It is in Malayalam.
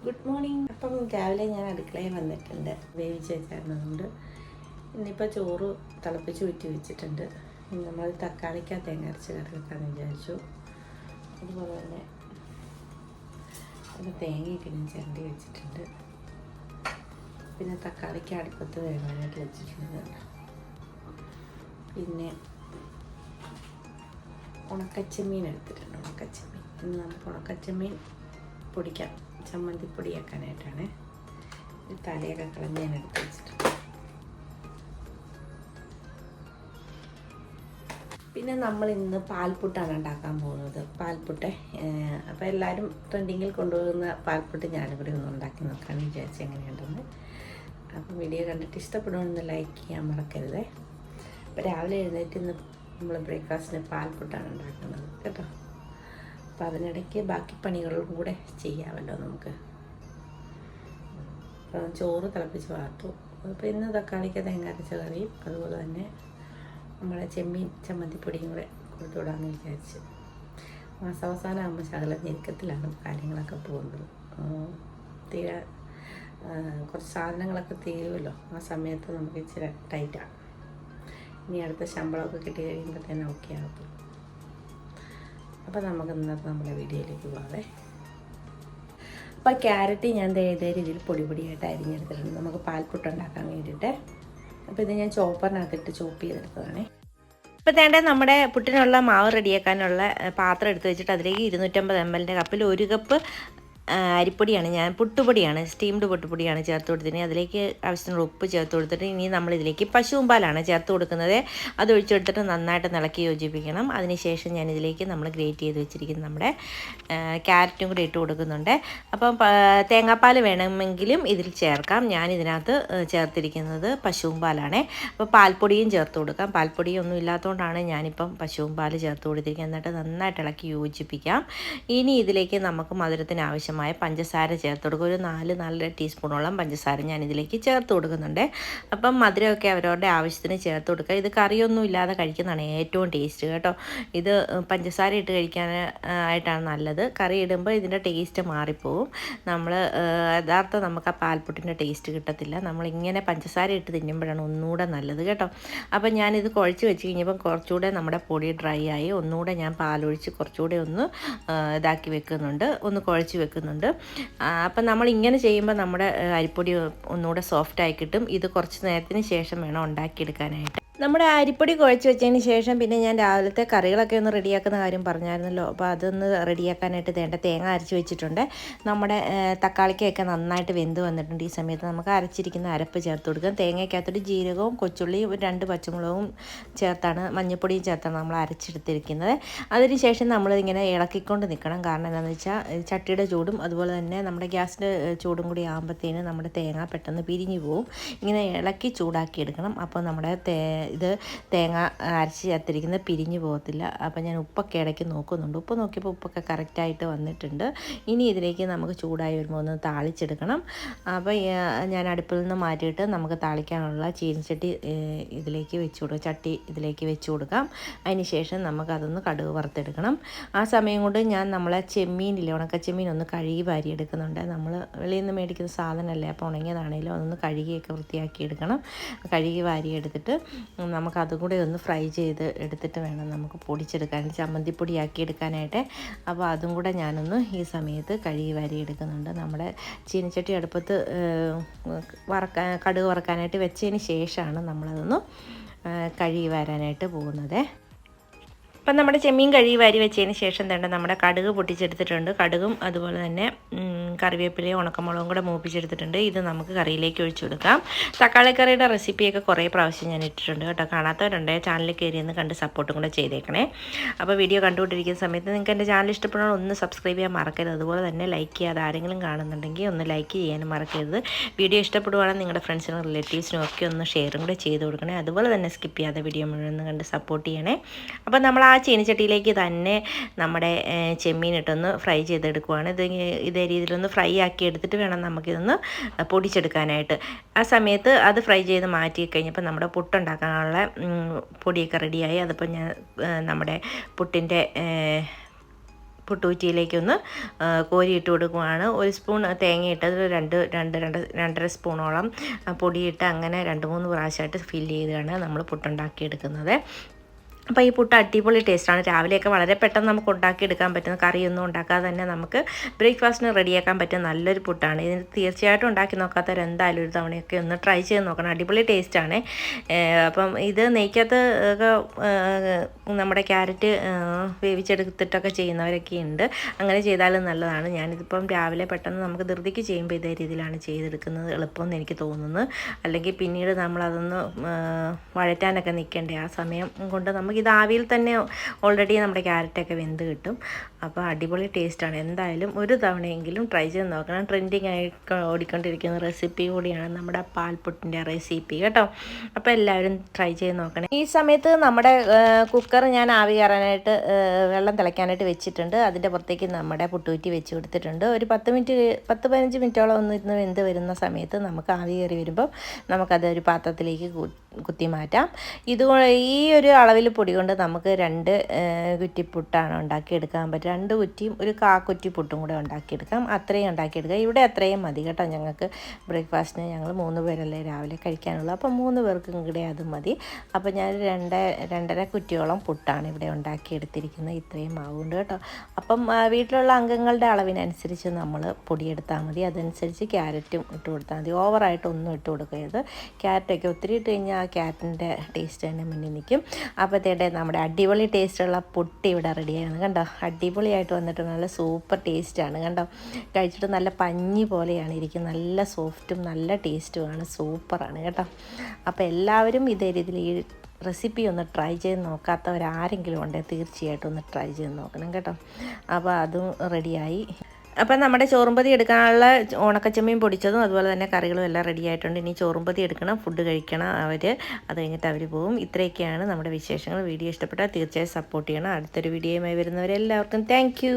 Good morning. അപ്പം രാവിലെ ഞാൻ അടുക്കളയിൽ വന്നിട്ടുണ്ട്. വേവിച്ച് വെച്ചായിരുന്നതുകൊണ്ട് ഇന്നിപ്പോൾ ചോറ് തിളപ്പിച്ച് ഊറ്റി വെച്ചിട്ടുണ്ട്. നമ്മൾ തക്കാളിക്ക തേങ്ങ അരച്ച് കറി വെക്കാമെന്ന് വിചാരിച്ചു. അതുപോലെ തന്നെ അത് തേങ്ങയൊക്കെ ഞാൻ ചിരണ്ടി വെച്ചിട്ടുണ്ട്. പിന്നെ തക്കാളിക്ക അടുപ്പത്ത് വേകാനായിട്ട് വെച്ചിട്ടുണ്ട്. പിന്നെ ഉണക്കച്ചെമ്മീൻ എടുത്തിട്ടുണ്ട്. ഉണക്കച്ചെമ്മീൻ ഇന്ന് നമുക്ക് ഉണക്കച്ചെമ്മീൻ പൊടിക്കാം, ചമ്മന്തി പൊടിയാക്കാനായിട്ടാണ്. തലയൊക്കെ കളഞ്ഞ് ഞാൻ എടുത്ത് വെച്ചിട്ടുണ്ട്. പിന്നെ നമ്മൾ ഇന്ന് പാൽപ്പുട്ടാണ് ഉണ്ടാക്കാൻ പോകുന്നത്. പാൽപ്പുട്ട് അപ്പോൾ എല്ലാവരും ട്രെൻഡിങ്ങിൽ കൊണ്ടുപോകുന്ന പാൽപ്പുട്ട് ഞാനും കൂടി ഒന്ന് ഉണ്ടാക്കി നോക്കാമെന്ന് വിചാരിച്ച് എങ്ങനെയുണ്ടെന്ന്. അപ്പോൾ വീഡിയോ കണ്ടിട്ട് ഇഷ്ടപ്പെടുമെന്ന് ലൈക്ക് ചെയ്യാൻ മറക്കരുത്. അപ്പോൾ രാവിലെ എഴുന്നേറ്റ് ഇന്ന് നമ്മൾ ബ്രേക്ക്ഫാസ്റ്റിന് പാൽപ്പുട്ടാണ് ഉണ്ടാക്കുന്നത് കേട്ടോ. അപ്പോൾ അതിനിടയ്ക്ക് ബാക്കി പണികളും കൂടെ ചെയ്യാമല്ലോ നമുക്ക്. അപ്പം ചോറ് തിളപ്പിച്ച് വാർത്തു. അപ്പോൾ ഇന്ന് തക്കാളിക്ക തേങ്ങ അരച്ച കറിയും അതുപോലെ തന്നെ നമ്മളെ ചെമ്മീൻ ചമ്മന്തിപ്പൊടിയും കൂടെ കൊടുത്തുവിടാമെന്ന് വിചാരിച്ച്. മാസാവസാനം ആകുമ്പോൾ ശകലം ഞെരുക്കത്തിലാണ് കാര്യങ്ങളൊക്കെ പോകുന്നത്. തീരെ കുറച്ച് സാധനങ്ങളൊക്കെ തീരുമല്ലോ, ആ സമയത്ത് നമുക്ക് ഇച്ചിരി ടൈറ്റാണ്. ഇനി അടുത്ത ശമ്പളമൊക്കെ കിട്ടി കഴിയുമ്പോൾ തന്നെ ഓക്കെ ആകത്തുള്ളൂ. അപ്പോൾ നമുക്ക് ഇന്നത്തെ നമ്മുടെ വീഡിയോയിലേക്ക് പോകാതെ. അപ്പോൾ ക്യാരറ്റ് ഞാൻ ഇതേ രീതിയിൽ പൊടിയായിട്ട് അരിഞ്ഞെടുത്തിട്ടുണ്ട് നമുക്ക് പാൽപ്പുട്ട് ഉണ്ടാക്കാൻ വേണ്ടിയിട്ട്. അപ്പോൾ ഇത് ഞാൻ ചോപ്പറിനകത്തിട്ട് ചോപ്പ് ചെയ്തെടുത്തതാണ്. ഇപ്പോൾ തേണ്ട നമ്മുടെ പുട്ടിനുള്ള മാവ് റെഡിയാക്കാനുള്ള പാത്രം എടുത്ത് വെച്ചിട്ട് അതിലേക്ക് 250 ml കപ്പിൽ 1 കപ്പ് അരിപ്പൊടിയാണ്, ഞാൻ പുട്ടുപൊടിയാണ്, സ്റ്റീംഡ് പുട്ടുപൊടിയാണ് ചേർത്ത് കൊടുത്തിട്ട് അതിലേക്ക് ആവശ്യത്തിനുള്ള ഉപ്പ് ചേർത്ത് കൊടുത്തിട്ട് ഇനി നമ്മളിതിലേക്ക് പശുവും പാലാണ് ചേർത്ത് കൊടുക്കുന്നത്. അത് ഒഴിച്ചെടുത്തിട്ട് നന്നായിട്ട് ഇളക്കി യോജിപ്പിക്കണം. അതിനുശേഷം ഞാനിതിലേക്ക് നമ്മൾ ഗ്രേറ്റ് ചെയ്ത് വെച്ചിരിക്കുന്ന നമ്മുടെ ക്യാരറ്റും കൂടി ഇട്ട് കൊടുക്കുന്നുണ്ട്. അപ്പം തേങ്ങാപ്പാൽ വേണമെങ്കിലും ഇതിൽ ചേർക്കാം. ഞാനിതിനകത്ത് ചേർത്തിരിക്കുന്നത് പശുവും പാലാണ്. അപ്പോൾ പാൽപ്പൊടിയും ചേർത്ത് കൊടുക്കാം. പാൽപ്പൊടിയൊന്നും ഇല്ലാത്തതുകൊണ്ടാണ് ഞാനിപ്പം പശുവും പാൽ ചേർത്ത് കൊടുത്തിരിക്കുന്നത്. എന്നിട്ട് നന്നായിട്ട് ഇളക്കി യോജിപ്പിക്കാം. ഇനി ഇതിലേക്ക് നമുക്ക് മധുരത്തിന് ആവശ്യം പഞ്ചസാര ചേർത്ത് കൊടുക്കുക. ഒരു 4 ടീസ്പൂണോളം പഞ്ചസാര ഞാൻ ഇതിലേക്ക് ചേർത്ത് കൊടുക്കുന്നുണ്ട്. അപ്പം മധുരമൊക്കെ അവരവരുടെ ആവശ്യത്തിന് ചേർത്ത് കൊടുക്കുക. ഇത് കറിയൊന്നും ഇല്ലാതെ കഴിക്കുന്നതാണ് ഏറ്റവും ടേസ്റ്റ് കേട്ടോ. ഇത് പഞ്ചസാര ഇട്ട് കഴിക്കാനായിട്ടാണ് നല്ലത്. കറി ഇടുമ്പോൾ ഇതിൻ്റെ ടേസ്റ്റ് മാറിപ്പോവും. യഥാർത്ഥം നമുക്ക് ആ പാൽപ്പുട്ടിൻ്റെ ടേസ്റ്റ് കിട്ടത്തില്ല. നമ്മളിങ്ങനെ പഞ്ചസാര ഇട്ട് തിന്നുമ്പോഴാണ് ഒന്നുകൂടെ നല്ലത് കേട്ടോ. അപ്പം ഞാനിത് കുഴച്ച് വെച്ച് കഴിഞ്ഞപ്പം കുറച്ചുകൂടെ നമ്മുടെ പൊടി ഡ്രൈ ആയി. ഒന്നുകൂടെ ഞാൻ പാലൊഴിച്ച് കുറച്ചുകൂടെ ഒന്ന് ഇതാക്കി വെക്കുന്നുണ്ട്, ഒന്ന് കുഴച്ച് വെക്കുന്നുണ്ട്. അപ്പം നമ്മൾ ഇങ്ങനെ ചെയ്യുമ്പോൾ നമ്മുടെ അരിപ്പൊടി ഒന്നുകൂടെ സോഫ്റ്റായി കിട്ടും. ഇത് കുറച്ച് നേരത്തിന് ശേഷം വേണം ഉണ്ടാക്കിയെടുക്കാനായിട്ട്. നമ്മുടെ അരിപ്പൊടി കുഴച്ച് വെച്ചതിന് ശേഷം പിന്നെ ഞാൻ രാവിലത്തെ കറികളൊക്കെ ഒന്ന് റെഡിയാക്കുന്ന കാര്യം പറഞ്ഞായിരുന്നല്ലോ. അപ്പോൾ അതൊന്ന് റെഡിയാക്കാനായിട്ട് തേങ്ങ അരച്ച് വെച്ചിട്ടുണ്ട്. നമ്മുടെ തക്കാളിക്കൊക്കെ നന്നായിട്ട് വെന്ത് വന്നിട്ടുണ്ട്. ഈ സമയത്ത് നമുക്ക് അരച്ചിരിക്കുന്ന അരപ്പ് ചേർത്ത് കൊടുക്കാം. തേങ്ങയ്ക്കകത്തൊരു ജീരകവും കൊച്ചുള്ളിയും 2 പച്ചമുളകും ചേർത്താണ്, മഞ്ഞൾപ്പൊടിയും ചേർത്താണ് നമ്മൾ അരച്ചെടുത്തിരിക്കുന്നത്. അതിനുശേഷം നമ്മളിങ്ങനെ ഇളക്കിക്കൊണ്ട് നിൽക്കണം. കാരണം എന്താണെന്ന് വെച്ചാൽ ചട്ടിയുടെ ചൂടും അതുപോലെ തന്നെ നമ്മുടെ ഗ്യാസിൻ്റെ ചൂടും കൂടി ആകുമ്പോഴത്തേന് നമ്മുടെ തേങ്ങ പെട്ടെന്ന് പിരിഞ്ഞു പോവും. ഇങ്ങനെ ഇളക്കി ചൂടാക്കി എടുക്കണം. അപ്പോൾ നമ്മുടെ ഇത് തേങ്ങ അരച്ച് ചേർത്തിരിക്കുന്നത് പിരിഞ്ഞു പോകത്തില്ല. അപ്പോൾ ഞാൻ ഉപ്പൊക്കെ ഇടയ്ക്ക് നോക്കുന്നുണ്ട്. ഉപ്പ് നോക്കിയപ്പോൾ ഉപ്പൊക്കെ കറക്റ്റായിട്ട് വന്നിട്ടുണ്ട്. ഇനി ഇതിലേക്ക് നമുക്ക് ചൂടായി വരുമ്പോൾ ഒന്ന് താളിച്ചെടുക്കണം. അപ്പോൾ ഞാൻ അടുപ്പിൽ നിന്ന് മാറ്റിയിട്ട് നമുക്ക് താളിക്കാനുള്ള ചീനിച്ചട്ടി ഇതിലേക്ക് വെച്ച് കൊടുക്കാം, ചട്ടി ഇതിലേക്ക് വെച്ച് കൊടുക്കാം. അതിന് ശേഷം നമുക്കതൊന്ന് കടുക് വറുത്തെടുക്കണം. ആ സമയം കൊണ്ട് ഞാൻ നമ്മളെ ചെമ്മീനില്ലേ, ഉണക്കച്ചെമ്മീൻ ഒന്ന് കഴുകി വാരിയെടുക്കുന്നുണ്ട്. നമ്മൾ വെളിയിൽ നിന്ന് മേടിക്കുന്ന സാധനമല്ലേ, അപ്പോൾ ഉണങ്ങിയതാണെങ്കിലും അതൊന്ന് കഴുകിയൊക്കെ വൃത്തിയാക്കി എടുക്കണം. കഴുകി വാരിയെടുത്തിട്ട് നമുക്കതും കൂടെ ഒന്ന് ഫ്രൈ ചെയ്ത് എടുത്തിട്ട് വേണം നമുക്ക് പൊടിച്ചെടുക്കാൻ, ചമ്മന്തിപ്പൊടിയാക്കി എടുക്കാനായിട്ട്. അപ്പോൾ അതും കൂടെ ഞാനൊന്ന് ഈ സമയത്ത് കഴുകി വാരി എടുക്കുന്നുണ്ട്. നമ്മുടെ ചീനിച്ചട്ടി അടുപ്പത്ത് കടുക് വറക്കാനായിട്ട് വെച്ചതിന് ശേഷമാണ് നമ്മളതൊന്ന് കഴുകി വരാനായിട്ട് പോകുന്നത്. അപ്പം നമ്മുടെ ചെമ്മീൻ കഴുകി വാരി വെച്ചതിന് ശേഷം തന്നെ നമ്മുടെ കടുക് പൊട്ടിച്ചെടുത്തിട്ടുണ്ട്. കടുകും അതുപോലെ തന്നെ കറിവേപ്പിലയും ഉണക്കമുളകും കൂടെ മൂപ്പിച്ചെടുത്തിട്ടുണ്ട്. ഇത് നമുക്ക് കറിയിലേക്ക് ഒഴിച്ചു കൊടുക്കാം. തക്കാളിക്കറിയുടെ റെസിപ്പിയൊക്കെ കുറേ പ്രാവശ്യം ഞാൻ ഇട്ടിട്ടുണ്ട് കേട്ടോ. കാണാത്തവരുണ്ട് ചാനലിൽ കയറി ഒന്ന് കണ്ട് സപ്പോർട്ടും കൂടെ ചെയ്തേക്കണേ. അപ്പോൾ വീഡിയോ കണ്ടുകൊണ്ടിരിക്കുന്ന സമയത്ത് നിങ്ങൾക്ക് എൻ്റെ ചാനൽ ഇഷ്ടപ്പെടാൻ ഒന്ന് സബ്സ്ക്രൈബ് ചെയ്യാൻ മറക്കരുത്. അതുപോലെ തന്നെ ലൈക്ക് ചെയ്യാതെ ആരെങ്കിലും കാണുന്നുണ്ടെങ്കിൽ ഒന്ന് ലൈക്ക് ചെയ്യാനും മറക്കരുത്. വീഡിയോ ഇഷ്ടപ്പെടുവാണെങ്കിൽ നിങ്ങളുടെ ഫ്രണ്ട്സിനും റിലേറ്റീവ്സിനും ഒക്കെ ഒന്ന് ഷെയറും കൂടെ ചെയ്ത് കൊടുക്കണേ. അതുപോലെ തന്നെ സ്കിപ്പ് ചെയ്യാതെ വീഡിയോ മുഴുവൻ കണ്ട് സപ്പോർട്ട് ചെയ്യണേ. അപ്പോൾ നമ്മൾ ആ ചീനിച്ചട്ടിയിലേക്ക് തന്നെ നമ്മുടെ ചെമ്മീൻ ഇട്ടൊന്ന് ഫ്രൈ ചെയ്തെടുക്കുവാണ്. ഇതേ രീതിയിലൊന്ന് ഫ്രൈ ആക്കി എടുത്തിട്ട് വേണം നമുക്കിതൊന്ന് പൊടിച്ചെടുക്കാനായിട്ട്. ആ സമയത്ത് അത് ഫ്രൈ ചെയ്ത് മാറ്റി കഴിഞ്ഞപ്പോൾ നമ്മുടെ പുട്ടുണ്ടാക്കാനുള്ള പൊടിയൊക്കെ റെഡിയായി. അതിപ്പോൾ ഞാൻ നമ്മുടെ പുട്ടിൻ്റെ പുട്ടുകുറ്റിയിലേക്കൊന്ന് കോരിയിട്ട് കൊടുക്കുകയാണ്. 1 സ്പൂൺ തേങ്ങ ഇട്ടത് 2-2.5 സ്പൂണോളം പൊടിയിട്ട് അങ്ങനെ 2-3 പ്രാവശ്യമായിട്ട് ഫില്ല് ചെയ്താണ് നമ്മൾ പുട്ടുണ്ടാക്കിയെടുക്കുന്നത്. അപ്പോൾ ഈ പുട്ട് അടിപൊളി ടേസ്റ്റാണ്. രാവിലെയൊക്കെ വളരെ പെട്ടെന്ന് നമുക്ക് ഉണ്ടാക്കിയെടുക്കാൻ പറ്റുന്ന, കറിയൊന്നും ഉണ്ടാക്കാതെ തന്നെ നമുക്ക് ബ്രേക്ക്ഫാസ്റ്റിന് റെഡിയാക്കാൻ പറ്റിയ നല്ലൊരു പുട്ടാണ്. ഇതിന് തീർച്ചയായിട്ടും ഉണ്ടാക്കി നോക്കാത്തവർ എന്തായാലും ഒരു തവണയൊക്കെ ഒന്ന് ട്രൈ ചെയ്ത് നോക്കണം. അടിപൊളി ടേസ്റ്റാണ്. അപ്പം ഇത് നെയ്ക്കകത്ത് നമ്മുടെ ക്യാരറ്റ് വേവിച്ചെടുത്തിട്ടൊക്കെ ചെയ്യുന്നവരൊക്കെ ഉണ്ട്. അങ്ങനെ ചെയ്താലും നല്ലതാണ്. ഞാനിതിപ്പം രാവിലെ പെട്ടെന്ന് നമുക്ക് ധൃതിക്ക് ചെയ്യുമ്പോൾ ഇതേ രീതിയിലാണ് ചെയ്തെടുക്കുന്നത് എളുപ്പമെന്ന് എനിക്ക് തോന്നുന്നു. അല്ലെങ്കിൽ പിന്നീട് നമ്മളതൊന്ന് വഴറ്റാനൊക്കെ നിൽക്കേണ്ടേ, ആ സമയം കൊണ്ട് നമുക്കിത് ആവിയിൽ തന്നെ ഓൾറെഡി നമ്മുടെ ക്യാരറ്റൊക്കെ വെന്ത് കിട്ടും. അപ്പോൾ അടിപൊളി ടേസ്റ്റാണ്. എന്തായാലും ഒരു തവണയെങ്കിലും ട്രൈ ചെയ്ത് നോക്കണം. ട്രെൻഡിങ് ആയി ഓടിക്കൊണ്ടിരിക്കുന്ന റെസിപ്പി കൂടിയാണ് നമ്മുടെ പാൽപുട്ടിൻ്റെ റെസിപ്പി കേട്ടോ. അപ്പോൾ എല്ലാവരും ട്രൈ ചെയ്ത് നോക്കണം. ഈ സമയത്ത് നമ്മുടെ കുക്കർ ഞാൻ ആവി കയറാനായിട്ട് വെള്ളം തിളയ്ക്കാനായിട്ട് വെച്ചിട്ടുണ്ട്. അതിൻ്റെ പുറത്തേക്ക് നമ്മുടെ പുട്ടുകുറ്റി വെച്ച് കൊടുത്തിട്ടുണ്ട്. ഒരു 10-15 മിനിറ്റോളം ഒന്ന് ഇരുന്ന് വെന്ത് വരുന്ന സമയത്ത് നമുക്ക് ആവി കയറി വരുമ്പം നമുക്കത് ഒരു പാത്രത്തിലേക്ക് കുത്തി മാറ്റാം. ഈ ഒരു അളവിൽ പൊടി കൊണ്ട് നമുക്ക് 2 കുറ്റി പുട്ടാണ് ഉണ്ടാക്കിയെടുക്കാൻ പറ്റുക. 2 കുറ്റിയും ഒരു കാക്കുറ്റി പുട്ടും കൂടെ ഉണ്ടാക്കിയെടുക്കാം. അത്രയും ഉണ്ടാക്കിയെടുക്കുക. ഇവിടെ അത്രയും മതി കേട്ടോ. ഞങ്ങൾക്ക് ബ്രേക്ക്ഫാസ്റ്റിന് ഞങ്ങൾ 3 പേരല്ലേ രാവിലെ കഴിക്കാനുള്ളൂ. അപ്പം 3 പേർക്കും കൂടെ അത് മതി. അപ്പോൾ ഞാൻ 2.5 കുറ്റിയോളം പുട്ടാണ് ഇവിടെ ഉണ്ടാക്കിയെടുത്തിരിക്കുന്നത്. ഇത്രയും മാവുണ്ട് കേട്ടോ. അപ്പം വീട്ടിലുള്ള അംഗങ്ങളുടെ അളവിനനുസരിച്ച് നമ്മൾ പൊടിയെടുത്താൽ മതി. അതനുസരിച്ച് ക്യാരറ്റും ഇട്ട് കൊടുത്താൽ മതി. ഓവറായിട്ടൊന്നും ഇട്ട് കൊടുക്കരുത്. ക്യാരറ്റൊക്കെ ഒത്തിരി ഇട്ട് കഴിഞ്ഞാൽ ആ ക്യാരറ്റിൻ്റെ ടേസ്റ്റ് തന്നെ മുന്നിൽ നിൽക്കും. അപ്പോഴത്തേടെ നമ്മുടെ അടിപൊളി ടേസ്റ്റുള്ള പുട്ട് ഇവിടെ റെഡിയാണ് കണ്ടോ. അടിപൊളിയായിട്ട് വന്നിട്ട് നല്ല സൂപ്പർ ടേസ്റ്റാണ് കണ്ടോ. കഴിച്ചിട്ട് നല്ല പഞ്ഞി പോലെയാണ് ഇരിക്കുന്നത്. നല്ല സോഫ്റ്റും നല്ല ടേസ്റ്റുമാണ്. സൂപ്പറാണ് കേട്ടോ. അപ്പോൾ എല്ലാവരും ഇതേ രീതിയിൽ ഈ റെസിപ്പി ഒന്ന് ട്രൈ ചെയ്ത് നോക്കാത്തവരാരെങ്കിലും ഉണ്ടെങ്കിൽ തീർച്ചയായിട്ടും ഒന്ന് ട്രൈ ചെയ്ത് നോക്കണം കേട്ടോ. അപ്പോൾ അതും റെഡിയായി. അപ്പം നമ്മുടെ ചോറുംപതി എടുക്കാനുള്ള ഉണക്കച്ചെമ്മീൻ പൊടിച്ചതും അതുപോലെ തന്നെ കറികളും എല്ലാം റെഡി ആയിട്ടുണ്ട്. ഇനി ചോറുംപതി എടുക്കണം, ഫുഡ് കഴിക്കണം അവർ. അത് കഴിഞ്ഞിട്ട് അവർ പോകും. ഇത്രയൊക്കെയാണ് നമ്മുടെ വിശേഷങ്ങൾ. വീഡിയോ ഇഷ്ടപ്പെട്ടാൽ തീർച്ചയായും സപ്പോർട്ട് ചെയ്യണം. അടുത്തൊരു വീഡിയോയുമായി വരുന്നവരെല്ലാവർക്കും താങ്ക് യു.